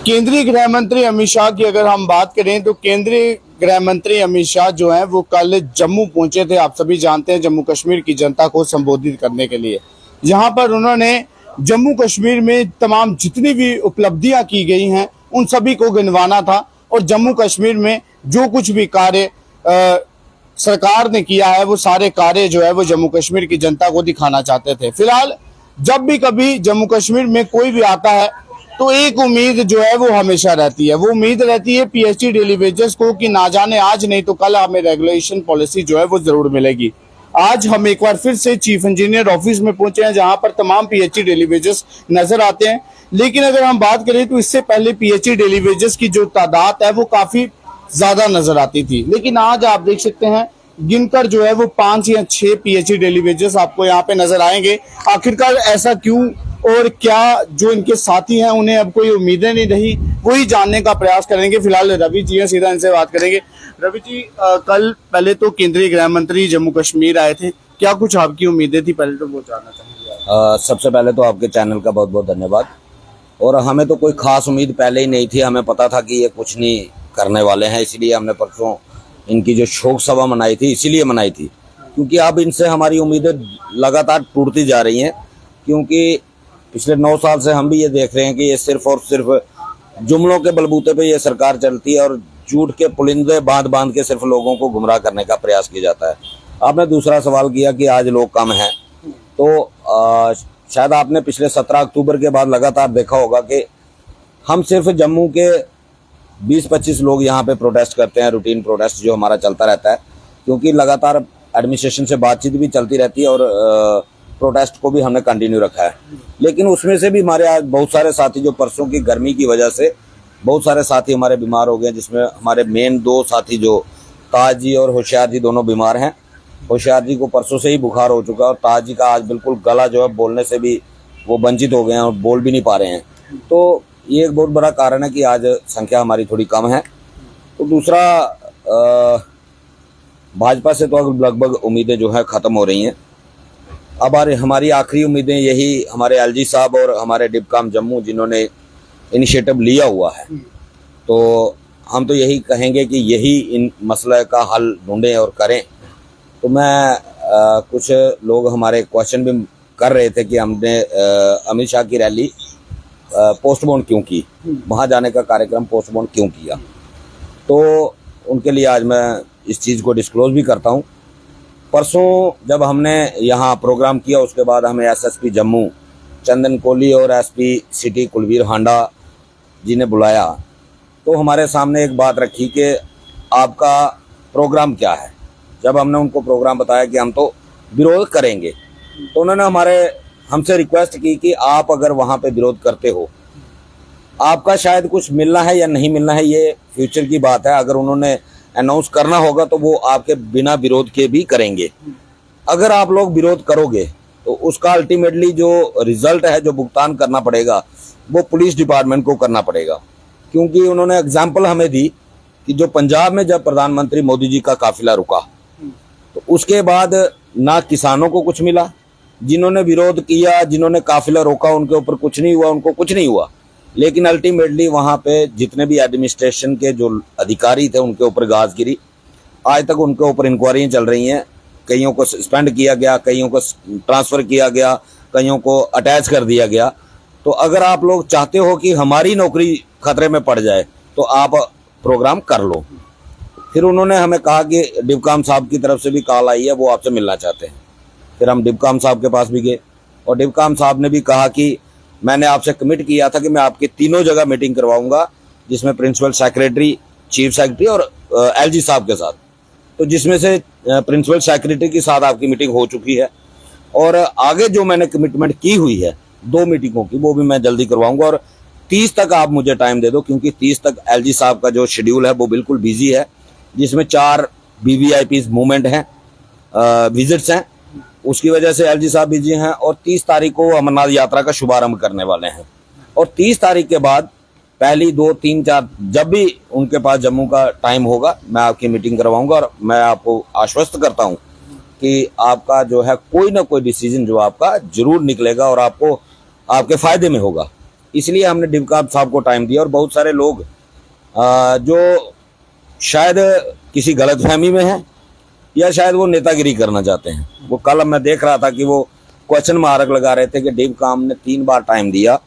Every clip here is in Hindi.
केंद्रीय गृह मंत्री अमित शाह की अगर हम बात करें तो केंद्रीय गृह मंत्री अमित शाह जो हैं वो कल जम्मू पहुंचे थे। आप सभी जानते हैं जम्मू कश्मीर की जनता को संबोधित करने के लिए, जहां पर उन्होंने जम्मू कश्मीर में तमाम जितनी भी उपलब्धियां की गई हैं उन सभी को गिनवाना था और जम्मू कश्मीर में जो कुछ भी कार्य सरकार ने किया है वो सारे कार्य जो है वो जम्मू कश्मीर की जनता को दिखाना चाहते थे। फिलहाल जब भी कभी जम्मू कश्मीर में कोई भी आता है तो एक उम्मीद जो है वो हमेशा रहती है, वो उम्मीद रहती है पीएचडी डेली वेजेस को कि ना जाने आज नहीं तो कल हमें रेगुलेशन पॉलिसी जो है वो जरूर मिलेगी। आज हम एक बार फिर से चीफ इंजीनियर ऑफिस में पहुंचे हैं जहां पर तमाम पीएचडी डेली वेजेस नजर आते हैं। लेकिन अगर हम बात करें तो इससे पहले पीएचडी डेली वेजेस की जो तादाद है वो काफी ज्यादा नजर आती थी, लेकिन आज आप देख सकते हैं गिनकर जो है वो 5 या 6 पीएचडी डेली वेजेस आपको यहाँ पे नजर आएंगे। आखिरकार ऐसा क्यों और क्या जो इनके साथी हैं उन्हें अब कोई उम्मीदें नहीं रही, वही जानने का प्रयास करेंगे। फिलहाल रवि जी हैं, सीधा इनसे बात करेंगे। रवि जी, कल पहले तो केंद्रीय गृह मंत्री जम्मू कश्मीर आए थे, क्या कुछ आपकी उम्मीदें थी, पहले तो वो जानना चाहेंगे। सबसे पहले तो आपके चैनल का बहुत बहुत धन्यवाद। और हमें तो कोई खास उम्मीद पहले ही नहीं थी, हमें पता था कि ये कुछ नहीं करने वाले हैं, इसीलिए हमने परसों इनकी जो शोक सभा मनाई थी इसीलिए मनाई थी, क्योंकि अब इनसे हमारी उम्मीदें लगातार टूटती जा रही हैं। क्योंकि पिछले 9 साल से हम भी ये देख रहे हैं कि ये सिर्फ और सिर्फ जुमलों के बलबूते पे ये सरकार चलती है और झूठ के पुलिंदे बांध बांध के सिर्फ लोगों को गुमराह करने का प्रयास किया जाता है। आपने दूसरा सवाल किया कि आज लोग कम हैं, तो शायद आपने पिछले 17 अक्टूबर के बाद लगातार देखा होगा कि हम सिर्फ जम्मू के 20-25 लोग यहाँ पे प्रोटेस्ट करते हैं, रूटीन प्रोटेस्ट जो हमारा चलता रहता है, क्योंकि लगातार एडमिनिस्ट्रेशन से बातचीत भी चलती रहती है और प्रोटेस्ट को भी हमने कंटिन्यू रखा है। लेकिन उसमें से भी हमारे आज बहुत सारे साथी जो परसों की गर्मी की वजह से बहुत सारे साथी हमारे बीमार हो गए, जिसमें हमारे मेन 2 साथी जो ताज जी और होशियार जी दोनों बीमार हैं। होशियार जी को परसों से ही बुखार हो चुका है और ताज जी का आज बिल्कुल गला जो है बोलने से भी वो वंचित हो गए हैं और बोल भी नहीं पा रहे हैं। तो ये एक बहुत बड़ा कारण है कि आज संख्या हमारी थोड़ी कम है। तो दूसरा, भाजपा से तो अब लगभग उम्मीदें जो है ख़त्म हो रही हैं। अब हमारी आखिरी उम्मीदें यही हमारे एलजी साहब और हमारे डिपकाम जम्मू जिन्होंने इनिशिएटिव लिया हुआ है, तो हम तो यही कहेंगे कि यही इन मसले का हल ढूंढें और करें। तो मैं कुछ लोग हमारे क्वेश्चन भी कर रहे थे कि हमने अमित शाह की रैली पोस्टपोन क्यों की, वहाँ जाने का कार्यक्रम पोस्टपोन क्यों किया। तो उनके लिए आज मैं इस चीज़ को डिस्क्लोज भी करता हूँ। परसों जब हमने यहाँ प्रोग्राम किया उसके बाद हमें एसएसपी जम्मू चंदन कोहली और एसपी सिटी कुलवीर हांडा जी ने बुलाया, तो हमारे सामने एक बात रखी कि आपका प्रोग्राम क्या है। जब हमने उनको प्रोग्राम बताया कि हम तो विरोध करेंगे, तो उन्होंने हमसे रिक्वेस्ट की कि आप अगर वहाँ पे विरोध करते हो, आपका शायद कुछ मिलना है या नहीं मिलना है ये फ्यूचर की बात है। अगर उन्होंने अनाउंस करना होगा तो वो आपके बिना विरोध के भी करेंगे। अगर आप लोग विरोध करोगे तो उसका अल्टीमेटली जो रिजल्ट है, जो भुगतान करना पड़ेगा, वो पुलिस डिपार्टमेंट को करना पड़ेगा। क्योंकि उन्होंने एग्जाम्पल हमें दी कि जो पंजाब में जब प्रधानमंत्री मोदी जी का काफिला रुका तो उसके बाद ना किसानों को कुछ मिला, जिन्होंने विरोध किया, जिन्होंने काफिला रोका, उनके ऊपर कुछ नहीं हुआ, उनको कुछ नहीं हुआ। लेकिन अल्टीमेटली वहाँ पे जितने भी एडमिनिस्ट्रेशन के जो अधिकारी थे उनके ऊपर गाज गिरी। आज तक उनके ऊपर इंक्वायरियाँ चल रही हैं, कईयों को सस्पेंड किया गया, कईयों को ट्रांसफ़र किया गया, कईयों को अटैच कर दिया गया। तो अगर आप लोग चाहते हो कि हमारी नौकरी खतरे में पड़ जाए तो आप प्रोग्राम कर लो। फिर उन्होंने हमें कहा कि डिपकाम साहब की तरफ से भी कॉल आई है, वो आपसे मिलना चाहते हैं। फिर हम डिपकाम साहब के पास भी गए और डिपकाम साहब ने भी कहा कि मैंने आपसे कमिट किया था कि मैं आपके 3 जगह मीटिंग करवाऊंगा, जिसमें प्रिंसिपल सेक्रेटरी, चीफ सेक्रेटरी और एलजी साहब के साथ। तो जिसमें से प्रिंसिपल सेक्रेटरी के साथ आपकी मीटिंग हो चुकी है और आगे जो मैंने कमिटमेंट की हुई है 2 मीटिंगों की, वो भी मैं जल्दी करवाऊंगा। और 30 तक आप मुझे टाइम दे दो, क्योंकि 30 तक एलजी साहब का जो शेड्यूल है वो बिल्कुल बिजी है, जिसमें 4 वीवीआईपी मूवमेंट हैं, विजिट्स हैं, उसकी वजह से एलजी साहब बिजी हैं। और 30 तारीख को अमरनाथ यात्रा का शुभारंभ करने वाले हैं। और 30 तारीख के बाद पहली 2, 3, 4 जब भी उनके पास जम्मू का टाइम होगा मैं आपकी मीटिंग करवाऊंगा। और मैं आपको आश्वस्त करता हूं कि आपका जो है कोई ना कोई डिसीजन जो आपका जरूर निकलेगा और आपको आपके फायदे में होगा। इसलिए हमने डिबकाम साहब को टाइम दिया। और बहुत सारे लोग जो शायद किसी गलतफहमी में हैं या शायद वो नेतागिरी करना चाहते हैं, वो कल मैं देख रहा था कि वो क्वेश्चन मार्क लगा रहे थे कि डिबकाम ने 3 बार टाइम दिया,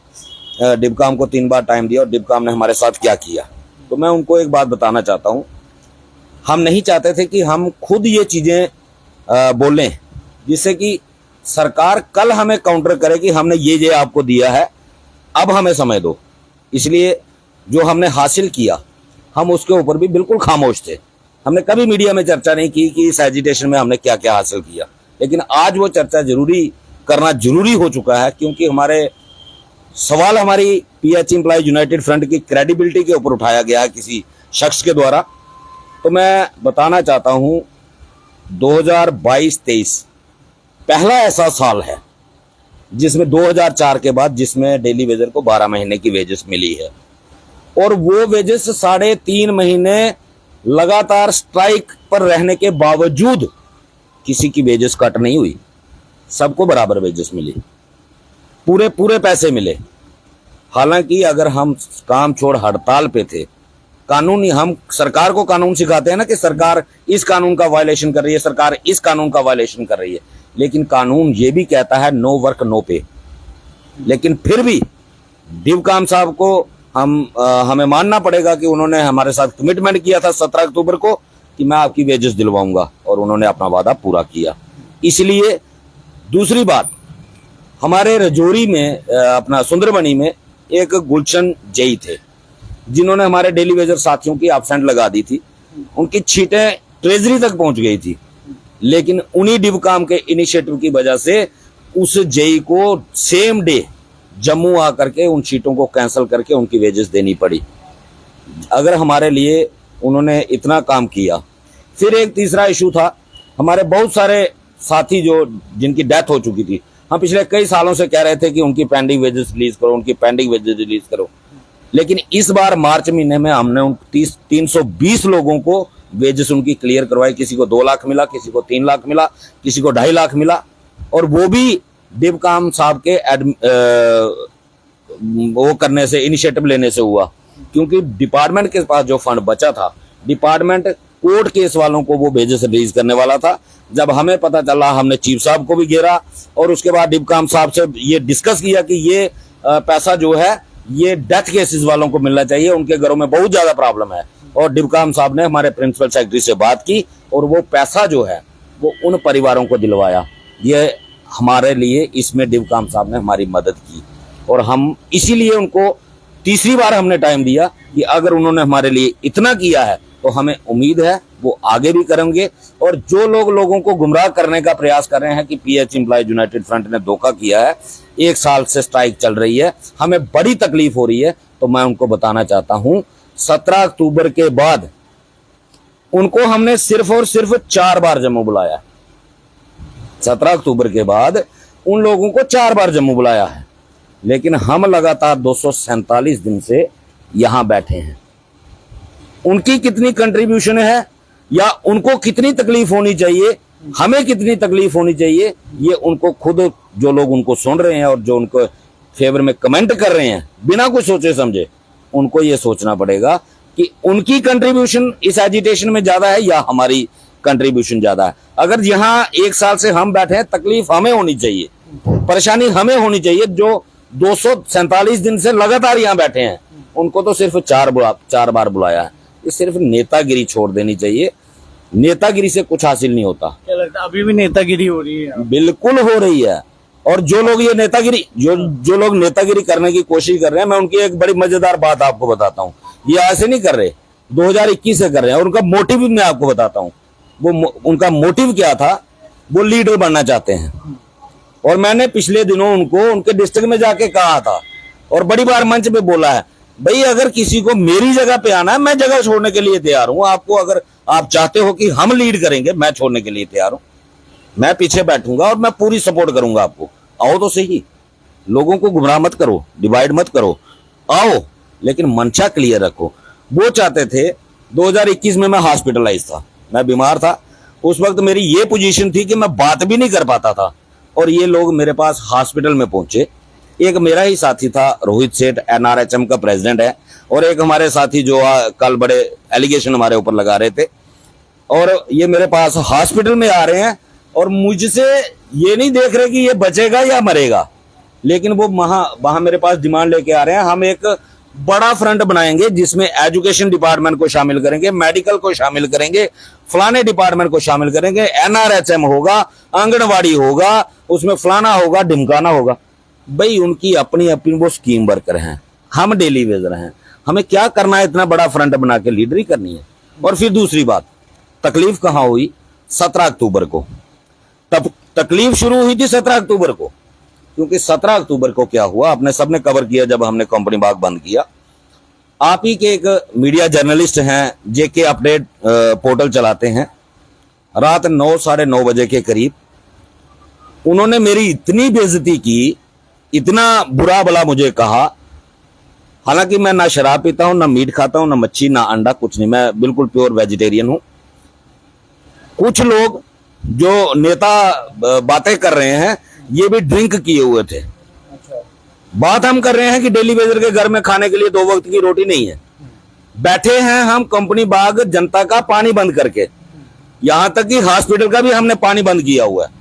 डिबकाम को 3 बार टाइम दिया और डिबकाम ने हमारे साथ क्या किया। तो मैं उनको एक बात बताना चाहता हूँ, हम नहीं चाहते थे कि हम खुद ये चीज़ें बोलें जिससे कि सरकार कल हमें काउंटर करे कि हमने ये आपको दिया है, अब हमें समय दो। इसलिए जो हमने हासिल किया हम उसके ऊपर भी बिल्कुल खामोश थे। हमने कभी मीडिया में चर्चा नहीं की कि इस एजिटेशन में हमने क्या क्या हासिल किया, लेकिन आज वो चर्चा करना जरूरी हो चुका है, क्योंकि हमारे सवाल हमारी PH एम्प्लॉयज यूनाइटेड फ्रंट की क्रेडिबिलिटी के ऊपर उठाया गया है किसी शख्स के द्वारा। तो मैं बताना चाहता हूं 2022-23 पहला ऐसा साल है जिसमें 2004 के बाद जिसमें डेली वेजर को 12 महीने की वेजेस मिली है, और वो वेजेस 3.5 महीने लगातार स्ट्राइक पर रहने के बावजूद किसी की वेजेस कट नहीं हुई, सबको बराबर वेजेस मिली, पूरे पैसे मिले। हालांकि अगर हम काम छोड़ हड़ताल पे थे, कानूनी हम सरकार को कानून सिखाते हैं ना कि सरकार इस कानून का वायलेशन कर रही है, सरकार इस कानून का वायलेशन कर रही है, लेकिन कानून ये भी कहता है नो वर्क नो पे। लेकिन फिर भी डिबकाम साहब को हमें मानना पड़ेगा कि उन्होंने हमारे साथ कमिटमेंट किया था 17 अक्टूबर को कि मैं आपकी वेजेस दिलवाऊंगा, और उन्होंने अपना वादा पूरा किया। इसलिए दूसरी बात, हमारे रजौरी में अपना सुंदरबनी में एक गुलशन जई थे जिन्होंने हमारे डेली वेजर साथियों की एब्सेंट लगा दी थी, उनकी छीटें ट्रेजरी तक पहुंच गई थी, लेकिन उन्हीं डिबकाम के इनिशिएटिव की वजह से उस जेई को सेम डे जम्मू आकर के उन सीटों को कैंसिल करके उनकी वेजेस देनी पड़ी। अगर हमारे लिए उन्होंने इतना काम किया। फिर एक तीसरा इशू था, हमारे बहुत सारे साथी जो जिनकी डेथ हो चुकी थी, हम पिछले कई सालों से कह रहे थे कि उनकी पेंडिंग वेजेस रिलीज करो, उनकी पेंडिंग वेजेस रिलीज करो, लेकिन इस बार मार्च महीने में हमने उन 320 लोगों को वेजेस उनकी क्लियर करवाई। किसी को 2 लाख मिला, किसी को 3 लाख मिला, किसी को 2.5 लाख मिला, और वो भी डिबकाम साहब के वो करने से, इनिशिएटिव लेने से हुआ, क्योंकि डिपार्टमेंट के पास जो फंड बचा था, डिपार्टमेंट कोर्ट केस वालों को वो वेजेस रिलीज करने वाला था। जब हमें पता चला, हमने चीफ साहब को भी घेरा और उसके बाद डिबकाम साहब से ये डिस्कस किया कि ये पैसा जो है ये डेथ केसेस वालों को मिलना चाहिए, उनके घरों में बहुत ज्यादा प्रॉब्लम है। और डिबकाम साहब ने हमारे प्रिंसिपल सेक्रेटरी से बात की और वो पैसा जो है वो उन परिवारों को दिलवाया। ये हमारे लिए, इसमें डिबकाम साहब ने हमारी मदद की, और हम इसीलिए उनको तीसरी बार हमने टाइम दिया कि अगर उन्होंने हमारे लिए इतना किया है तो हमें उम्मीद है वो आगे भी करेंगे। और जो लोग लोगों को गुमराह करने का प्रयास कर रहे हैं कि PH एम्प्लॉयज यूनाइटेड फ्रंट ने धोखा किया है, 1 साल से स्ट्राइक चल रही है, हमें बड़ी तकलीफ हो रही है, तो मैं उनको बताना चाहता हूं 17 अक्टूबर के बाद उनको हमने सिर्फ और सिर्फ 4 बार जम्मू बुलाया। 17 अक्टूबर के बाद उन लोगों को 4 बार जम्मू बुलाया है, लेकिन हम लगातार 247 दिन से यहां बैठे हैं। उनकी कितनी कंट्रीब्यूशन है या उनको कितनी तकलीफ होनी चाहिए, हमें कितनी तकलीफ होनी चाहिए, ये उनको खुद, जो लोग उनको सुन रहे हैं और जो उनको फेवर में कमेंट कर रहे हैं बिना कुछ सोचे समझे, उनको ये सोचना पड़ेगा कि उनकी कंट्रीब्यूशन इस एजिटेशन में ज्यादा है या हमारी कंट्रीब्यूशन ज्यादा है। अगर यहाँ 1 साल से हम बैठे हैं, तकलीफ हमें होनी चाहिए, परेशानी हमें होनी चाहिए। जो 247 दिन से लगातार यहाँ बैठे हैं उनको तो सिर्फ 4 बार बुलाया है। ये सिर्फ नेतागिरी छोड़ देनी चाहिए, नेतागिरी से कुछ हासिल नहीं होता। क्या लगता है अभी भी नेतागिरी हो रही है? बिल्कुल हो रही है। और जो लोग ये नेतागिरी जो लोग नेतागिरी करने की कोशिश कर रहे हैं, मैं उनकी एक बड़ी मजेदार बात आपको बताता हूँ। ये ऐसे नहीं कर रहे, 2021 से कर रहे हैं, और उनका मोटिव भी मैं आपको बताता हूँ। वो उनका मोटिव क्या था, वो लीडर बनना चाहते हैं। और मैंने पिछले दिनों उनको उनके डिस्ट्रिक्ट में जाके कहा था और बड़ी बार मंच पे बोला है, भाई अगर किसी को मेरी जगह पे आना है, मैं जगह छोड़ने के लिए तैयार हूं। आपको अगर आप चाहते हो कि हम लीड करेंगे, मैं छोड़ने के लिए तैयार हूं, मैं पीछे बैठूंगा और मैं पूरी सपोर्ट करूंगा आपको। आओ तो सही, लोगों को गुमराह मत करो, डिवाइड मत करो, आओ, लेकिन मंशा क्लियर रखो। वो चाहते थे, 2021 में मैं हॉस्पिटलाइज था, मैं बीमार था, उस वक्त मेरी ये पोजीशन थी कि मैं बात भी नहीं कर पाता था, और ये लोग मेरे पास हॉस्पिटल में पहुंचे एक मेरा ही साथी था रोहित सेठ, NRHM का प्रेसिडेंट है, और एक हमारे साथी जो कल बड़े एलिगेशन हमारे ऊपर लगा रहे थे, और ये मेरे पास हॉस्पिटल में आ रहे हैं और मुझसे ये नहीं देख रहे कि ये बचेगा या मरेगा, लेकिन वो वहां मेरे पास डिमांड लेके आ रहे हैं, हम एक बड़ा फ्रंट बनाएंगे जिसमें एजुकेशन डिपार्टमेंट को शामिल करेंगे, मेडिकल को शामिल करेंगे, फलाने डिपार्टमेंट को शामिल करेंगे, NRHM होगा, आंगनवाड़ी होगा, उसमें फलाना होगा, ढिमकाना होगा। भाई उनकी अपनी अपनी वो स्कीम वर्कर हैं, हम डेली वेजर हैं, हमें क्या करना है, इतना बड़ा फ्रंट बना के लीडरी करनी है। और फिर दूसरी बात, तकलीफ कहां हुई? 17 अक्टूबर को। तब तकलीफ शुरू हुई थी 17 अक्टूबर को, क्योंकि 17 अक्टूबर को क्या हुआ, आपने सबने कवर किया जब हमने कंपनी बाग बंद किया। आप ही के एक मीडिया जर्नलिस्ट हैं, JK अपडेट पोर्टल चलाते हैं, रात 9 साढ़े 9 बजे के करीब उन्होंने मेरी इतनी बेइज्जती की, इतना बुरा भला मुझे कहा। हालांकि मैं ना शराब पीता हूं, ना मीट खाता हूं, ना मच्छी, ना अंडा, कुछ नहीं, मैं बिल्कुल प्योर वेजिटेरियन हूं। कुछ लोग जो नेता बातें कर रहे हैं ये भी ड्रिंक किए हुए थे। बात हम कर रहे हैं कि डेली वेजर के घर में खाने के लिए 2 वक्त की रोटी नहीं है, बैठे हैं हम कंपनी बाग जनता का पानी बंद करके, यहां तक कि हॉस्पिटल का भी हमने पानी बंद किया हुआ है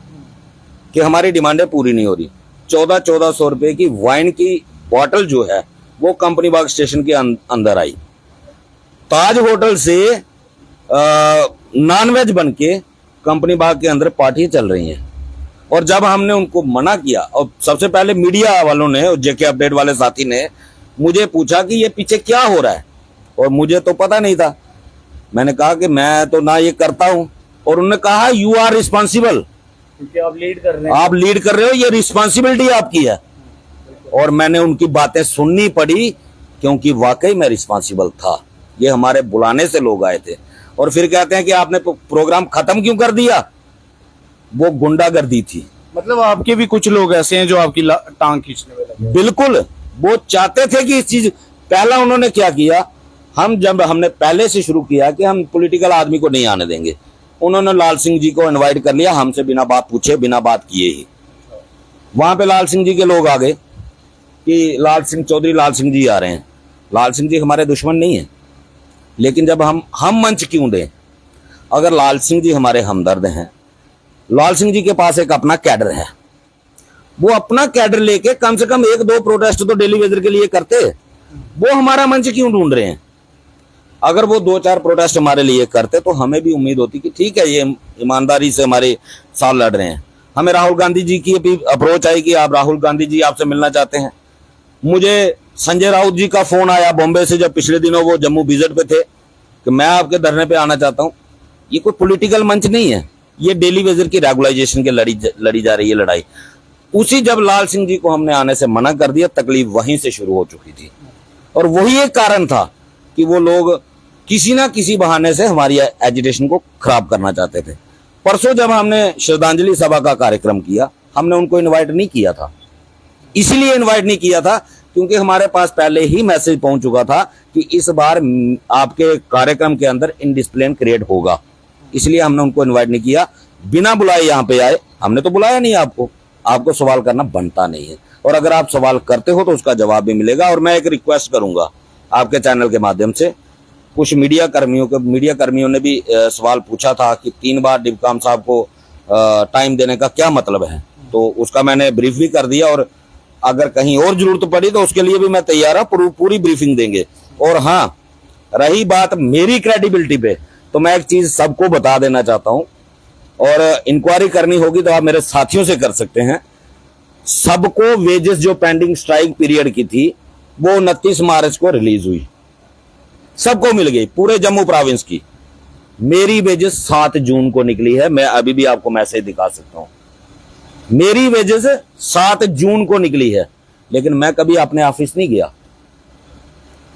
कि हमारी डिमांडें पूरी नहीं हो रही। 1400 रुपए की वाइन की बॉटल जो है वो कंपनी बाग स्टेशन के अंदर आई। ताज होटल से नॉनवेज बन के कंपनी बाग के अंदर पार्टी चल रही है। और जब हमने उनको मना किया, और सबसे पहले मीडिया वालों ने और JK अपडेट वाले साथी ने मुझे पूछा कि ये पीछे क्या हो रहा है, और मुझे तो पता नहीं था। मैंने कहा कि मैं तो ना ये करता हूं, और उन्होंने कहा यू आर रिस्पॉन्सिबल, क्योंकि आप लीड कर रहे हैं, आप लीड कर रहे हो, ये रिस्पॉन्सिबिलिटी आपकी है। और मैंने उनकी बातें सुननी पड़ी, क्योंकि वाकई मैं रिस्पॉन्सिबल था। ये हमारे बुलाने से लोग आए थे, और फिर कहते हैं कि आपने प्रोग्राम खत्म क्यों कर दिया? वो गुंडागर्दी थी। मतलब आपके भी कुछ लोग ऐसे हैं जो आपकी टांग खींचने में लगे। बिल्कुल, वो चाहते थे कि इस चीज, पहला उन्होंने क्या किया, जब हमने पहले से शुरू किया कि हम पॉलिटिकल आदमी को नहीं आने देंगे, उन्होंने लाल सिंह जी को इनवाइट कर लिया, हमसे बिना बात पूछे, बिना बात किए ही। वहां पे लाल सिंह जी के लोग आ गए कि चौधरी लाल सिंह जी आ रहे हैं। लाल सिंह जी हमारे दुश्मन नहीं है, लेकिन जब हम मंच क्यों दें? अगर लाल सिंह जी हमारे हमदर्द हैं, लाल सिंह जी के पास एक अपना कैडर है, वो अपना कैडर लेके कम से कम 1-2 प्रोटेस्ट तो डेली वेजर के लिए करते, वो हमारा मंच क्यों ढूंढ रहे हैं? अगर वो 2-4 प्रोटेस्ट हमारे लिए करते तो हमें भी उम्मीद होती कि ठीक है, ये ईमानदारी से हमारे साथ लड़ रहे हैं। हमें राहुल गांधी जी की अप्रोच आई कि आप राहुल गांधी जी आपसे मिलना चाहते हैं। मुझे संजय राउत जी का फोन आया बॉम्बे से, जब पिछले दिनों वो जम्मू विजिट पे थे, कि मैं आपके धरने पे आना चाहता हूं। ये कोई पॉलिटिकल मंच नहीं है, ये डेली वेजर की रेगुलाइजेशन के लड़ी जा रही है लड़ाई। उसी जब लाल सिंह जी को हमने आने से मना कर दिया, तकलीफ वहीं से शुरू हो चुकी थी। और वही एक कारण था कि वो लोग किसी ना किसी बहाने से हमारी एजिटेशन को खराब करना चाहते थे। परसों जब हमने श्रद्धांजलि सभा का कार्यक्रम किया, हमने उनको इनवाइट नहीं किया था। इसीलिए इनवाइट नहीं किया था क्योंकि हमारे पास पहले ही मैसेज पहुंच चुका था कि इस बार आपके कार्यक्रम के अंदर इनडिसिप्लिन क्रिएट होगा, इसलिए हमने उनको इनवाइट नहीं किया। बिना बुलाए यहाँ पे आए, हमने तो बुलाया नहीं आपको, आपको सवाल करना बनता नहीं है, और अगर आप सवाल करते हो तो उसका जवाब भी मिलेगा। और मैं एक रिक्वेस्ट करूंगा आपके चैनल के माध्यम से, कुछ मीडिया कर्मियों ने भी सवाल पूछा था कि 3 बार डिबकाम साहब को टाइम देने का क्या मतलब है, तो उसका मैंने ब्रीफ भी कर दिया, और अगर कहीं और जरूरत पड़ी तो उसके लिए भी मैं तैयार हूं, पूरी ब्रीफिंग देंगे। और हाँ, रही बात मेरी क्रेडिबिलिटी पे, तो मैं एक चीज सबको बता देना चाहता हूं, और इंक्वायरी करनी होगी तो आप मेरे साथियों से कर सकते हैं। सबको वेजेस जो पेंडिंग स्ट्राइक पीरियड की थी वो 29 मार्च को रिलीज हुई, सबको मिल गई, पूरे जम्मू प्रोविंस की। मेरी वेजेस 7 जून को निकली है, मैं अभी भी आपको मैसेज दिखा सकता हूं। मेरी वेजेस 7 जून को निकली है, लेकिन मैं कभी अपने ऑफिस नहीं गया,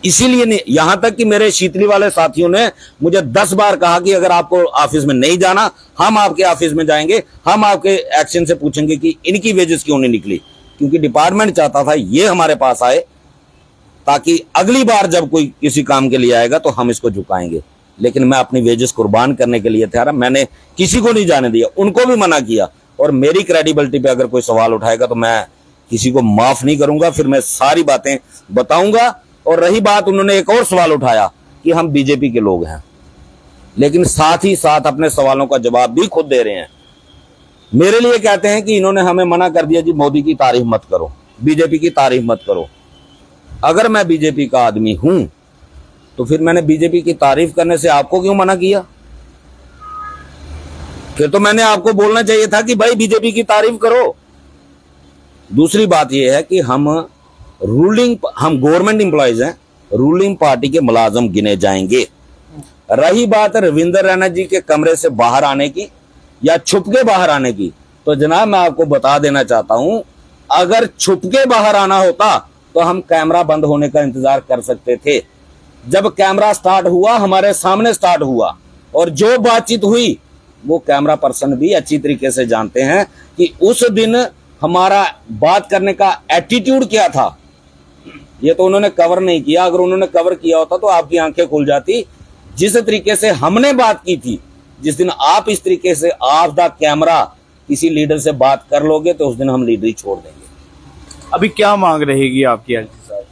इसीलिए नहीं। यहां तक कि मेरे शीतली वाले साथियों ने मुझे 10 बार कहा कि अगर आपको ऑफिस में नहीं जाना, हम आपके ऑफिस में जाएंगे, हम आपके एक्शन से पूछेंगे कि इनकी वेजेस क्यों नहीं निकली, क्योंकि डिपार्टमेंट चाहता था ये हमारे पास आए, ताकि अगली बार जब कोई किसी काम के लिए आएगा तो हम इसको झुकाएंगे। लेकिन मैं अपनी वेजेस कुर्बान करने के लिए तैयार, मैंने किसी को नहीं जाने दिया, उनको भी मना किया। और मेरी क्रेडिबिलिटी पे अगर कोई सवाल उठाएगा तो मैं किसी को माफ नहीं करूंगा। फिर मैं सारी बातें बताऊंगा। और रही बात, उन्होंने एक और सवाल उठाया कि हम बीजेपी के लोग हैं, लेकिन साथ ही साथ अपने सवालों का जवाब भी खुद दे रहे हैं। मेरे लिए कहते हैं कि इन्होंने हमें मना कर दिया जी, मोदी की तारीफ मत करो, बीजेपी की तारीफ मत करो। अगर मैं बीजेपी का आदमी हूं तो फिर मैंने बीजेपी की तारीफ करने से आपको क्यों मना किया? फिर तो मैंने आपको बोलना चाहिए था कि भाई बीजेपी की तारीफ करो। दूसरी बात यह है कि हम गवर्नमेंट एम्प्लॉयज हैं, रूलिंग पार्टी के मुलाजम गिने जाएंगे। रही बात रविंद्र रैना जी के कमरे से बाहर आने की या छुप के बाहर आने की, तो जनाब मैं आपको बता देना चाहता हूं, अगर छुप के बाहर आना होता तो हम कैमरा बंद होने का इंतजार कर सकते थे। जब कैमरा स्टार्ट हुआ, हमारे सामने स्टार्ट हुआ, और जो बातचीत हुई वो कैमरा पर्सन भी अच्छी तरीके से जानते हैं कि उस दिन हमारा बात करने का एटीट्यूड क्या था। ये तो उन्होंने कवर नहीं किया। अगर उन्होंने कवर किया होता तो आपकी आंखें खुल जाती। जिस तरीके से हमने बात की थी, जिस दिन आप इस तरीके से ऑफ द कैमरा किसी लीडर से बात कर लोगे तो उस दिन हम लीडर ही छोड़ देंगे। अभी क्या मांग रहेगी आपकी एलजी साहब?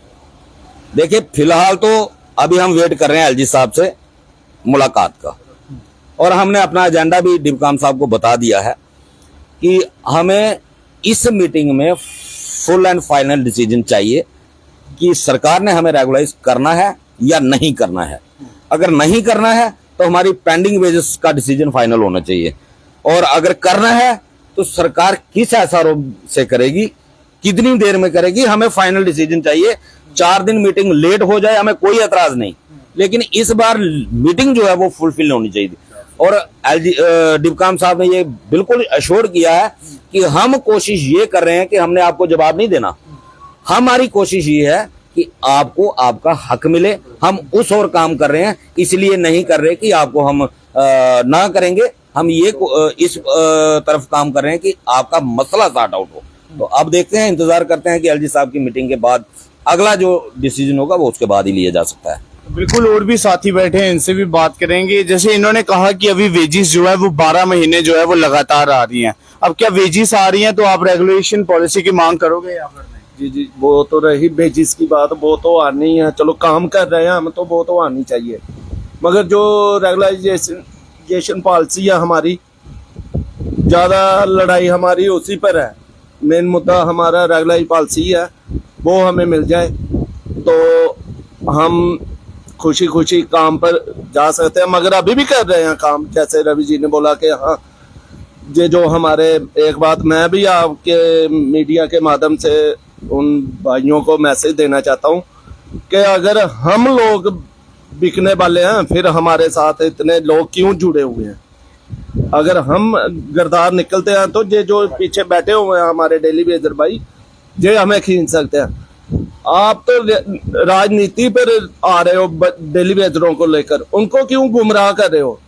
देखिए, फिलहाल तो अभी हम वेट कर रहे हैं एलजी साहब से मुलाकात का, और हमने अपना एजेंडा भी डिबकाम साहब को बता दिया है कि हमें इस मीटिंग में फुल एंड फाइनल डिसीजन चाहिए कि सरकार ने हमें रेगुलाइज करना है या नहीं करना है। अगर नहीं करना है तो हमारी पेंडिंग वेजेस का डिसीजन फाइनल होना चाहिए, और अगर करना है तो सरकार किस आधार से करेगी, कितनी देर में करेगी, हमें फाइनल डिसीजन चाहिए। 4 दिन मीटिंग लेट हो जाए हमें कोई एतराज नहीं, लेकिन इस बार मीटिंग जो है वो फुलफिल होनी चाहिए। और डिबकाम साहब ने ये बिल्कुल अश्योर किया है कि हम कोशिश ये कर रहे हैं कि हमने आपको जवाब नहीं देना। हमारी कोशिश ये है कि आपको आपका हक मिले। हम उस और काम कर रहे हैं, इसलिए नहीं कर रहे कि आपको हम ना करेंगे। हम ये इस तरफ काम कर रहे हैं कि आपका मसला सॉर्ट आउट हो। तो अब देखते हैं, इंतजार करते हैं कि एलजी साहब की मीटिंग के बाद अगला जो डिसीजन होगा वो उसके बाद ही लिया जा सकता है। बिल्कुल, और भी साथी बैठे हैं, इनसे भी बात करेंगे। जैसे इन्होंने कहा कि अभी वेजिस जो है वो 12 महीने जो है वो लगातार आ रही हैं। अब क्या वेजिस आ रही हैं तो आप रेगुलेशन पॉलिसी की मांग करोगे या फिर नहीं? जी जी, वो तो रही बेजिस की बात, वो तो आनी है। चलो काम कर रहे हैं हम, तो वो तो आनी चाहिए। मगर जो रेगुलाइजेशन पॉलिसी है हमारी, ज़्यादा लड़ाई हमारी उसी पर है। मेन मुद्दा हमारा रेगुलाइज पॉलिसी है, वो हमें मिल जाए तो हम खुशी खुशी काम पर जा सकते हैं। मगर अभी भी कर रहे हैं काम, जैसे रवि जी ने बोला कि हाँ, ये जो हमारे, एक बात मैं भी आपके मीडिया के माध्यम से उन भाइयों को मैसेज देना चाहता हूँ कि अगर हम लोग बिकने वाले हैं, फिर हमारे साथ इतने लोग क्यों जुड़े हुए हैं? अगर हम गरदार निकलते हैं तो ये जो पीछे बैठे हुए हैं हमारे डेली वेजर भाई, ये हमें खींच सकते हैं। आप तो राजनीति पर आ रहे हो डेली वेजरों को लेकर, उनको क्यों गुमराह कर रहे हो?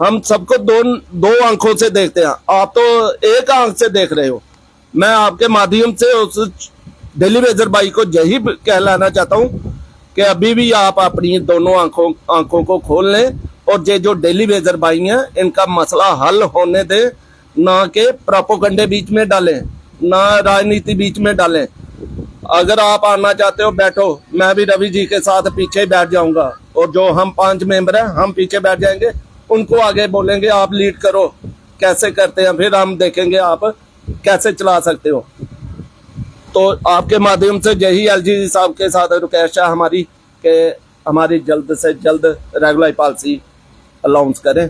हम सबको दो आंखों से देखते हैं, आप तो एक आंख से देख रहे हो। मैं आपके माध्यम से उस डेली वेजर भाई को यही कहलाना चाहता हूँ कि अभी भी आप अपनी दोनों आंखों को खोल लें, और ये जो डेली वेजर भाई हैं इनका मसला हल होने दें, ना कि प्रोपोगंडे बीच में डालें, ना राजनीति बीच में डालें। अगर आप आना चाहते हो बैठो, मैं भी रवि जी के साथ पीछे बैठ जाऊंगा, और जो हम 5 मेंबर हैं हम पीछे बैठ जाएंगे, उनको आगे बोलेंगे आप लीड करो, कैसे करते हैं, फिर हम देखेंगे आप कैसे चला सकते हो। तो आपके माध्यम से यही एलजी साहब के साथ रिक्वेस्ट है हमारी कि हमारी जल्द से जल्द रेगुलर पॉलिसी अनाउंस करें।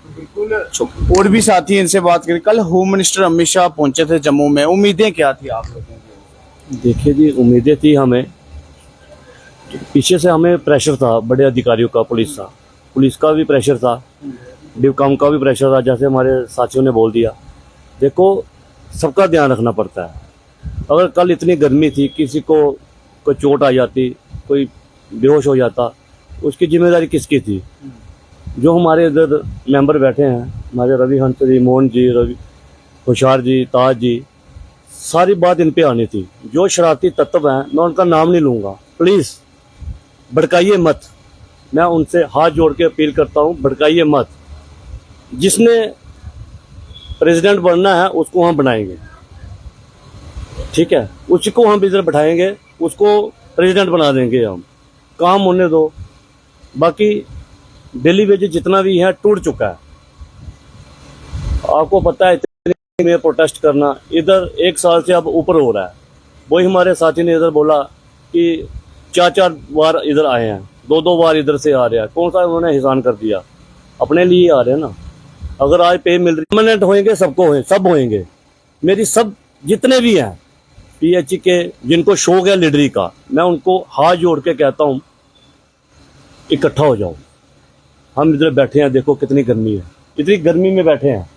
बिल्कुल, और भी साथी इनसे बात करें। कल होम मिनिस्टर अमित शाह पहुंचे थे जम्मू में, उम्मीदें क्या थी आप लोगों की? देखिए जी, उम्मीदें थी हमें, पीछे से हमें प्रेशर था, बड़े अधिकारियों का, पुलिस का भी प्रेशर था, डिबकाम का भी प्रेशर था। जैसे हमारे साथियों ने बोल दिया, देखो सबका ध्यान रखना पड़ता है। अगर कल इतनी गर्मी थी, किसी को कोई चोट आ जाती, कोई बेहोश हो जाता, उसकी जिम्मेदारी किसकी थी? जो हमारे इधर मेंबर बैठे हैं, हमारे रवि हंस जी, मोहन जी, रवि होशियार जी, ताज जी, सारी बात इन पे आनी थी। जो शरारती तत्व हैं, मैं उनका नाम नहीं लूँगा, प्लीज़ भड़काइए मत। मैं उनसे हाथ जोड़ के अपील करता हूँ, भड़काइए मत। जिसने प्रेसिडेंट बनना है उसको हम बनाएंगे। ठीक है, उसी को हम इधर बैठाएंगे, उसको प्रेसिडेंट बना देंगे हम, काम होने दो। बाकी डेली वेजेस जितना भी है टूट चुका है, आपको पता है। इतने में प्रोटेस्ट करना इधर 1 साल से अब ऊपर हो रहा है। वही हमारे साथी ने इधर बोला कि 4-4 बार इधर आए हैं, 2-2 बार इधर से आ रहे हैं। कौन सा उन्होंने एहसान कर दिया? अपने लिए आ रहे हैं ना। अगर आज पे मिल रही, परमानेंट होंगे, सबको सब होंगे। मेरी सब जितने भी हैं पीएचई के, जिनको शौक है लीडरी का, मैं उनको हाथ जोड़ के कहता हूँ इकट्ठा हो जाओ। हम इधर बैठे हैं, देखो कितनी गर्मी है, इतनी गर्मी में बैठे हैं।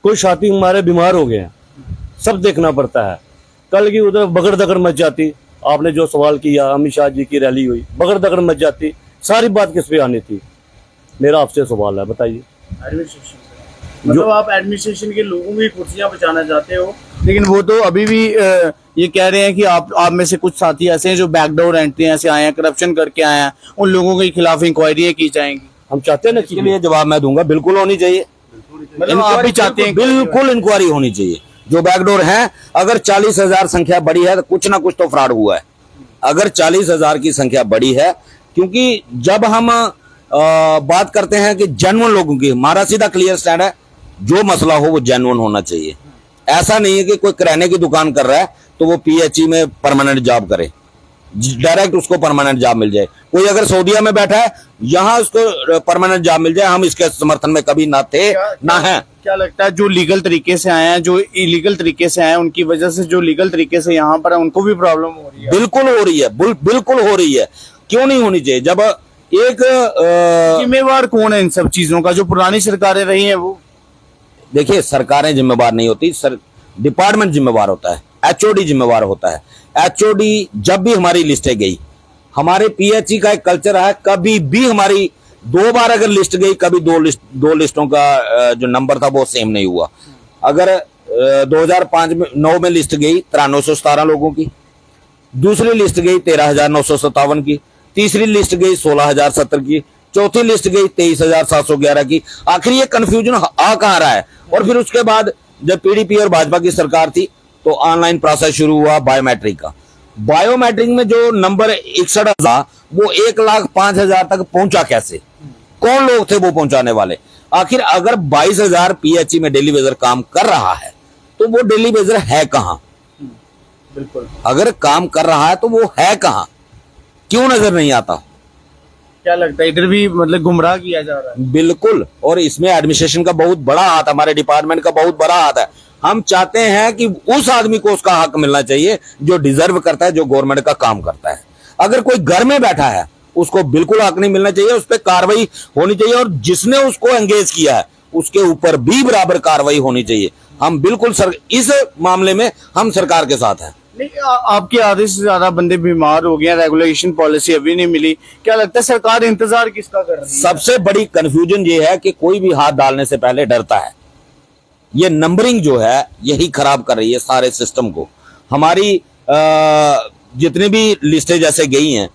कोई साथी हमारे बीमार हो गए हैं, सब देखना पड़ता है। कल की उधर बगड़ दगड़ मच जाती, आपने जो सवाल किया, अमित शाह जी की रैली हुई, बगड़ दगड़ मच जाती, सारी बात किस पे आनी थी? मेरा आपसे सवाल है, बताइए। मतलब आप एडमिनिस्ट्रेशन के लोगों की कुर्सियां बचाना चाहते हो, लेकिन वो तो अभी भी ये कह रहे हैं कि आप में से कुछ साथी ऐसे हैं जो बैकडोर एंट्री से आए हैं, करप्शन करके आए हैं, उन लोगों के खिलाफ इंक्वायरी की जाएंगी। हम चाहते हैं ना, इसके लिए जवाब मैं दूंगा, बिल्कुल होनी चाहिए। मतलब आप भी चाहते हैं? बिल्कुल इंक्वायरी होनी चाहिए। जो बैकडोर है, अगर 40,000 संख्या बड़ी है तो कुछ ना कुछ तो फ्रॉड हुआ है। अगर 40,000 की संख्या बड़ी है, क्योंकि जब हम बात करते हैं कि जेन्युइन लोगों की, हमारा सीधा क्लियर स्टैंड है, जो मसला हो वो जेन्युइन होना चाहिए। ऐसा नहीं है कि कोई किराने की दुकान कर रहा है तो वो पीएचई में परमानेंट जॉब करे, डायरेक्ट उसको परमानेंट जॉब मिल जाए। कोई अगर सऊदीया में बैठा है, यहाँ उसको परमानेंट जॉब मिल जाए, हम इसके समर्थन में कभी ना थे ना है। क्या लगता है जो लीगल तरीके से आए हैं, जो इलीगल तरीके से आए हैं, उनकी वजह से जो लीगल तरीके से यहाँ पर है उनको भी प्रॉब्लम हो रही है? बिल्कुल हो रही है, बिल्कुल हो रही है। क्यों नहीं होनी चाहिए? जब एक जिम्मेवार कौन है इन सब चीजों का? जो पुरानी सरकारें रही हैं वो। देखिए, सरकारें जिम्मेवार नहीं होती, डिपार्टमेंट जिम्मेवार होता है, एचओडी जिम्मेवार होता है। एचओडी जब भी हमारी लिस्टें गई, हमारे पीएचई का एक कल्चर है, कभी भी हमारी 2 बार अगर लिस्ट गई, कभी दो लिस्टों का जो नंबर था वो सेम नहीं हुआ। अगर 2005-9 में लिस्ट गई 9317 लोगों की, दूसरी लिस्ट गई 13,957 की, तीसरी लिस्ट गई 16,070 की, चौथी लिस्ट गई 23,711 की। आखिर ये कंफ्यूजन आ कहां रहा है? और फिर उसके बाद जब पीडीपी और भाजपा की सरकार थी तो ऑनलाइन प्रोसेस शुरू हुआ बायोमेट्रिक का। बायोमेट्रिक में जो नंबर 61,000, वो 1,05,000 तक पहुंचा कैसे? कौन लोग थे वो पहुंचाने वाले? आखिर अगर 22,000 पीएचई में डेली वेजर काम कर रहा है तो वो डेली वेजर है कहां? बिल्कुल, अगर काम कर रहा है तो वो है कहां? क्यों नजर नहीं आता? क्या लगता है इधर भी मतलब गुमराह किया जा रहा है? बिल्कुल, और इसमें एडमिनिस्ट्रेशन का बहुत बड़ा हाथ, हमारे डिपार्टमेंट का बहुत बड़ा हाथ है। हम चाहते हैं कि उस आदमी को उसका हक मिलना चाहिए जो डिजर्व करता है, जो गवर्नमेंट का काम करता है। अगर कोई घर में बैठा है उसको बिल्कुल हक नहीं मिलना चाहिए, उस पर कार्रवाई होनी चाहिए, और जिसने उसको एंगेज किया है उसके ऊपर भी बराबर कार्रवाई होनी चाहिए। हम बिल्कुल इस मामले में हम सरकार के साथ हैं। नहीं, आपके आधे से ज्यादा बंदे बीमार हो गए, रेगुलेशन पॉलिसी अभी नहीं मिली। क्या लगता है सरकार इंतजार किसका कर रही है? सबसे बड़ी कंफ्यूजन ये है कि कोई भी हाथ डालने से पहले डरता है। ये नंबरिंग जो है यही खराब कर रही है सारे सिस्टम को। हमारी जितनी भी लिस्टें जैसे गई हैं,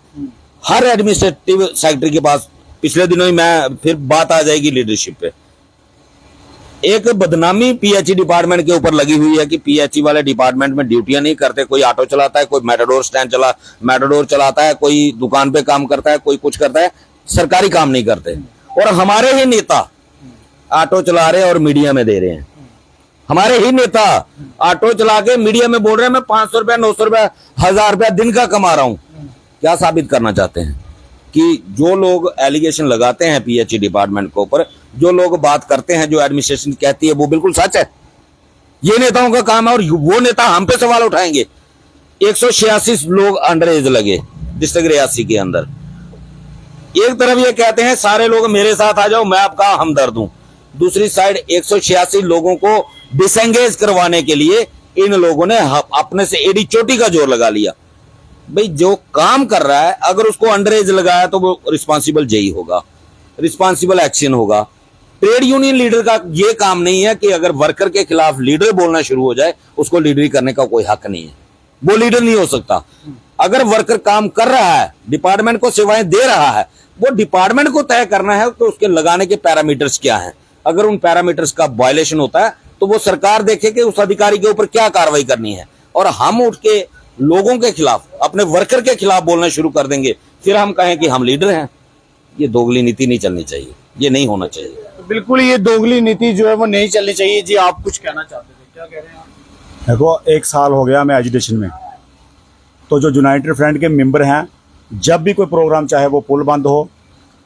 हर एडमिनिस्ट्रेटिव सेक्रेटरी के पास, पिछले दिनों ही मैं फिर बात आ जाएगी लीडरशिप पे, एक बदनामी पीएचई डिपार्टमेंट के ऊपर लगी हुई है कि पीएचई वाले डिपार्टमेंट में ड्यूटियां नहीं करते। कोई ऑटो चलाता है, कोई मैटाडोर चलाता है, कोई दुकान पे काम करता है, कोई कुछ करता है, सरकारी काम नहीं करते। और हमारे ही नेता ऑटो चला रहे हैं और मीडिया में दे रहे हैं। हमारे ही नेता ऑटो चला के मीडिया में बोल रहे हैं मैं 500 रुपया, 900 रुपया, 1000 रुपया दिन का कमा रहा हूं। क्या साबित करना चाहते हैं? कि जो लोग एलिगेशन लगाते हैं पीएचई डिपार्टमेंट के ऊपर, जो लोग बात करते हैं, जो एडमिनिस्ट्रेशन कहती है, वो बिल्कुल सच है। ये नेताओं का काम है, और वो नेता हम पे सवाल उठाएंगे। 186 लोग अंडर एज लगे डिस्ट्रिक्ट रियासी के अंदर। एक तरफ ये कहते हैं सारे लोग मेरे साथ आ जाओ, मैं आपका हमदर्द हूं। दूसरी साइड 186 लोगों को डिसएंगेज करवाने के लिए इन लोगों ने अपने से एडी चोटी का जोर लगा लिया। भाई जो काम कर रहा है, अगर उसको अंडर एज लगाया तो वो रिस्पॉन्सिबल जेई होगा, रिस्पॉन्सिबल एक्शन होगा। ट्रेड यूनियन लीडर का ये काम नहीं है कि अगर वर्कर के खिलाफ लीडर बोलना शुरू हो जाए उसको लीडरी करने का कोई हक नहीं है, वो लीडर नहीं हो सकता। अगर वर्कर काम कर रहा है, डिपार्टमेंट को सेवाएं दे रहा है, वो डिपार्टमेंट को तय करना है कि उसके लगाने के पैरामीटर्स क्या हैं। अगर उन पैरामीटर्स का वायलेशन होता है तो वो सरकार देखे कि उस अधिकारी के ऊपर क्या कार्रवाई करनी है। और हम उठ के लोगों के खिलाफ, अपने वर्कर के खिलाफ बोलना शुरू कर देंगे, फिर हम कहें कि हम लीडर हैं। ये दोगली नीति नहीं चलनी चाहिए, ये नहीं होना चाहिए। बिल्कुल ये दोगली नीति जो है वो नहीं चलनी चाहिए। जी आप कुछ कहना चाहते थे, क्या कह रहे हैं आप? देखो 1 साल हो गया मैं एजुटेशन में, तो जो यूनाइटेड फ्रंट के मेंबर हैं, जब भी कोई प्रोग्राम, चाहे वो पुल बंद हो,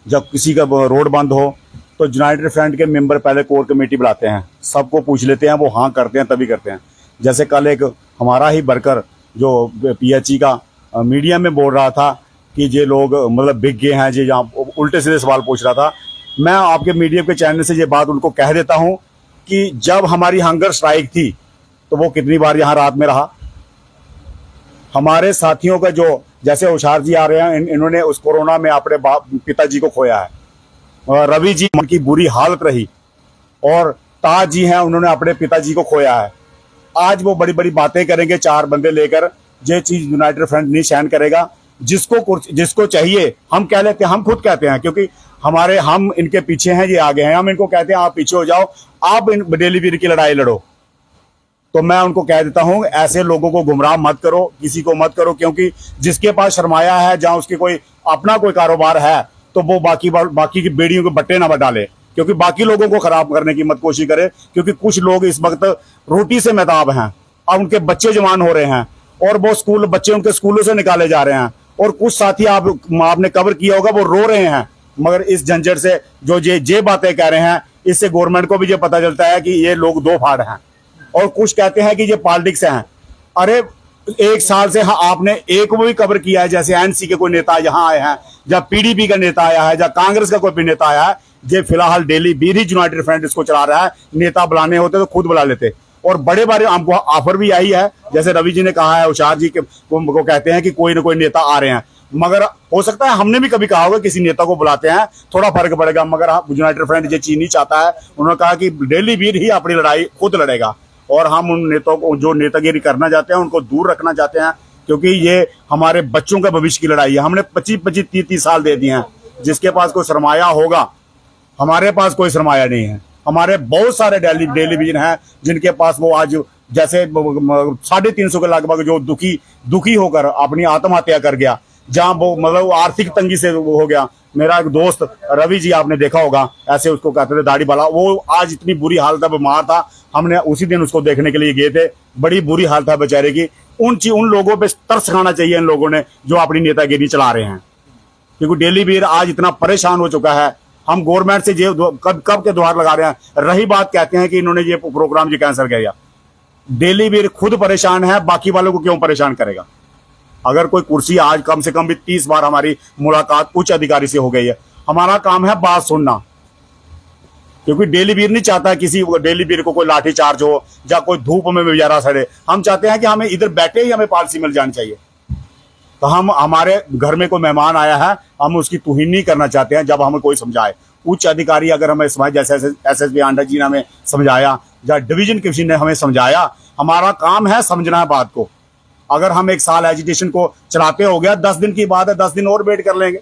जब किसी का रोड बंद हो, तो यूनाइटेड फ्रंट के मेंबर पहले कोर कमेटी बुलाते हैं, सबको पूछ लेते हैं, वो हाँ करते हैं तभी करते हैं। जैसे कल एक हमारा ही वर्कर जो PHE का मीडिया में बोल रहा था कि ये लोग मतलब बिक गए हैं, जी यहाँ उल्टे सीधे सवाल पूछ रहा था। मैं आपके मीडिया के चैनल से ये बात उनको कह देता हूँ कि जब हमारी हंगर स्ट्राइक थी तो वो कितनी बार यहाँ रात में रहा। हमारे साथियों का जो, जैसे होशियार जी आ रहे हैं, इन्होंने उस कोरोना में अपने पिताजी को खोया है, और रवि जी की बुरी हालत रही, और ताज जी हैं, उन्होंने अपने पिताजी को खोया है। आज वो बड़ी बड़ी बातें करेंगे 4 बंदे लेकर, ये चीज यूनाइटेड फ्रंट नहीं सहन करेगा। जिसको चाहिए हम कह लेते हैं, हम खुद कहते हैं, क्योंकि हम इनके पीछे हैं, ये आगे हैं, हम इनको कहते हैं आप पीछे हो जाओ, आप इन डेलीवीर की लड़ाई लड़ो। तो मैं उनको कह देता हूं, ऐसे लोगों को गुमराह मत करो, किसी को मत करो, क्योंकि जिसके पास सरमाया है, जहां उसकी कोई अपना कोई कारोबार है, तो वो बाकी की बेड़ियों के बट्टे ना डाले, क्योंकि बाकी लोगों को खराब करने की मत कोशिश करे। क्योंकि कुछ लोग इस वक्त रोटी से महताब हैं, अब उनके बच्चे जवान हो रहे हैं, और वो बच्चे उनके स्कूलों से निकाले जा रहे हैं, और कुछ साथी आपने कवर किया होगा, वो रो रहे हैं। मगर इस झंझट से जो ये बातें कह रहे हैं, इससे गवर्नमेंट को भी ये पता चलता है कि ये लोग दो फाड़ हैं, और कुछ कहते हैं कि ये पॉलिटिक्स हैं। अरे 1 साल से आपने एक वो भी कवर किया है, जैसे NC के कोई नेता यहाँ आए हैं, या PDP का नेता आया है, या कांग्रेस का कोई भी नेता आया है। ये फिलहाल डेली बीर ही यूनाइटेड फ्रंट इसको चला रहा है। नेता बुलाने होते तो खुद बुला लेते, और बड़े बड़े हमको ऑफर भी आई है, जैसे रवि जी ने कहा है, होशियार जी को कहते हैं कि कोई ना कोई नेता आ रहे हैं। मगर हो सकता है हमने भी कभी कहा होगा किसी नेता को बुलाते हैं, थोड़ा फर्क पड़ेगा, मगर यूनाइटेड फ्रंट ये चीज नहीं चाहता है। उन्होंने कहा कि डेली बीर ही अपनी लड़ाई खुद लड़ेगा, और हम उन नेताओं को जो नेतागिरी करना चाहते हैं उनको दूर रखना चाहते हैं, क्योंकि ये हमारे बच्चों का भविष्य की लड़ाई है। हमने 25-25, 30-30 साल दे दिए हैं। जिसके पास कोई सरमाया होगा, हमारे पास कोई सरमाया नहीं है। हमारे बहुत सारे टेलीविजन हैं जिनके पास वो आज जैसे 350 के लगभग जो दुखी होकर अपनी आत्महत्या कर गया, जहां वो मतलब आर्थिक तंगी से वो हो गया। मेरा एक दोस्त रवि जी, आपने देखा होगा, ऐसे उसको कहते थे दाढ़ी वाला, वो आज इतनी बुरी हालत है, बीमार था। हमने उसी दिन उसको देखने के लिए गए थे, बड़ी बुरी हालत है बेचारे की। उन लोगों पे तरस खाना चाहिए, इन लोगों ने जो अपनी नेतागिरी चला रहे हैं, क्योंकि डेली बीर आज इतना परेशान हो चुका है। हम गवर्नमेंट से कब के द्वार लगा रहे हैं। रही बात, कहते हैं कि इन्होंने ये प्रोग्राम जी कैंसिल किया। डेली बीर खुद परेशान है, बाकी वालों को क्यों परेशान करेगा। अगर कोई कुर्सी, आज कम से कम भी 30 बार हमारी मुलाकात उच्च अधिकारी से हो गई है। हमारा काम है बात सुनना, क्योंकि डेली बीर नहीं चाहता किसी डेली बीर को कोई लाठी चार्ज हो, या कोई धूप में बेचारा सड़े। हम चाहते हैं कि हमें इधर बैठे ही हमें पॉलिसी मिल जानी चाहिए। तो हम, हमारे घर में कोई मेहमान आया है, हम उसकी तौहीन नहीं करना चाहते हैं। जब हमें कोई समझाए, उच्च अधिकारी अगर हमें समझ, जैसे SSP आंडा जी ने हमें समझाया, या डिवीजन किसी ने हमें समझाया, हमारा काम है समझना है बात को। अगर हम 1 साल एजुटेशन को चलाते हो गया, 10 दिन की बात है, 10 दिन और वेट कर लेंगे,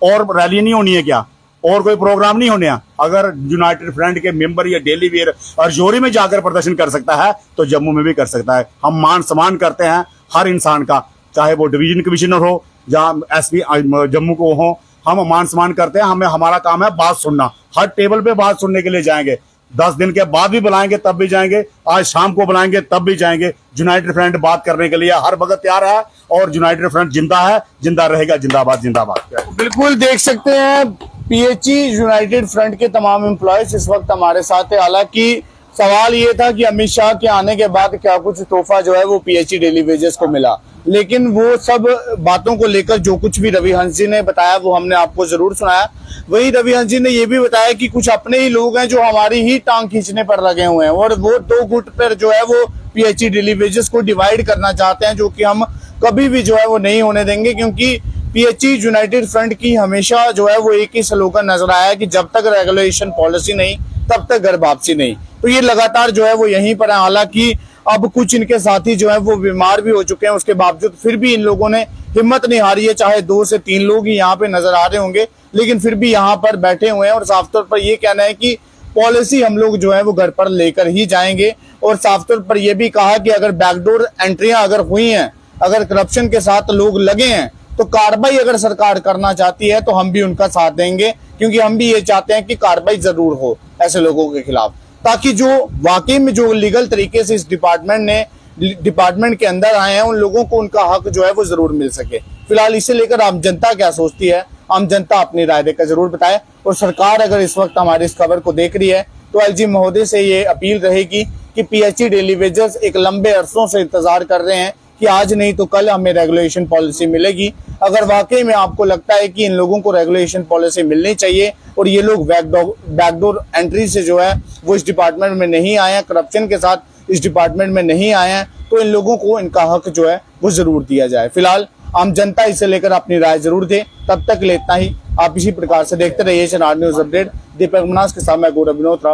और रैली नहीं होनी है क्या, और कोई प्रोग्राम नहीं होने हैं। अगर यूनाइटेड फ्रंट के मेंबर या डेली बीर और जोरी में जाकर प्रदर्शन कर सकता है, तो जम्मू में भी कर सकता है। हम मान सम्मान करते हैं हर इंसान का, चाहे वो डिवीजन कमिश्नर हो या SP जम्मू को हो, हम मान सम्मान करते हैं। हमारा काम है बात सुनना। हर टेबल पे बात सुनने के लिए जाएंगे, 10 दिन के बाद भी बुलाएंगे तब भी जाएंगे, आज शाम को बुलाएंगे तब भी जाएंगे। यूनाइटेड फ्रंट बात करने के लिए हर वक्त तैयार है, और यूनाइटेड फ्रंट जिंदा है, जिंदा रहेगा। जिंदाबाद, जिंदाबाद। बिल्कुल देख सकते हैं PHE यूनाइटेड फ्रंट के तमाम एम्प्लॉयज इस वक्त हमारे साथ है। हालांकि सवाल ये था कि अमित शाह के आने के बाद क्या कुछ तोहफा जो है वो PHE डेली वेजेस को मिला, लेकिन वो सब बातों को लेकर जो कुछ भी रवि हंस जी ने बताया वो हमने आपको जरूर सुनाया। वही रवि हंस जी ने ये भी बताया कि कुछ अपने ही लोग हैं जो हमारी ही टांग खींचने पर लगे हुए हैं, और वो 2 गुट पर जो है वो PHE डेली वेजेस को डिवाइड करना चाहते हैं, जो कि हम कभी भी जो है वो नहीं होने देंगे। क्योंकि PHE यूनाइटेड फ्रंट की हमेशा जो है वो एक ही स्लोगन नजर आया है कि जब तक रेगुलेशन पॉलिसी नहीं तब तक घर वापसी नहीं। तो ये लगातार जो है वो यहीं पर है। हालांकि अब कुछ इनके साथी जो है वो बीमार भी हो चुके हैं, उसके बावजूद फिर भी इन लोगों ने हिम्मत नहीं हारी है। चाहे 2 से 3 लोग ही यहाँ पे नजर आ रहे होंगे, लेकिन फिर भी यहाँ पर बैठे हुए हैं, और साफ तौर पर ये कहना है कि पॉलिसी हम लोग जो है वो घर पर लेकर ही जाएंगे। और साफ तौर पर यह भी कहा कि अगर बैकडोर एंट्रियां अगर हुई हैं, अगर करप्शन के साथ लोग लगे हैं, तो कार्रवाई अगर सरकार करना चाहती है तो हम भी उनका साथ देंगे, क्योंकि हम भी ये चाहते हैं कि कार्रवाई जरूर हो ऐसे लोगों के खिलाफ, ताकि जो वाकई में जो लीगल तरीके से इस डिपार्टमेंट के अंदर आए हैं उन लोगों को उनका हक जो है वो जरूर मिल सके। फिलहाल इसे लेकर आम जनता क्या सोचती है, आम जनता अपनी राय देकर जरूर बताए। और सरकार अगर इस वक्त हमारी इस खबर को देख रही है तो एलजी महोदय से ये अपील रहेगी कि पीएचई डेली वेजर्स एक लंबे अरसों से इंतजार कर रहे हैं कि आज नहीं तो कल हमें रेगुलेशन पॉलिसी मिलेगी। अगर वाकई में आपको लगता है कि इन लोगों को रेगुलेशन पॉलिसी मिलनी चाहिए और ये लोग बैकडोर एंट्री से जो है वो इस डिपार्टमेंट में नहीं आए हैं, करप्शन के साथ इस डिपार्टमेंट में नहीं आए हैं, तो इन लोगों को इनका हक जो है वो जरूर दिया जाए। फिलहाल आम जनता इसे लेकर अपनी राय जरूर दे। तब तक ले इतना ही। आप इसी प्रकार से देखते रहिए चनार न्यूज अपडेट। दीपक मनास के साथ मैं गौरव विनोत्रा।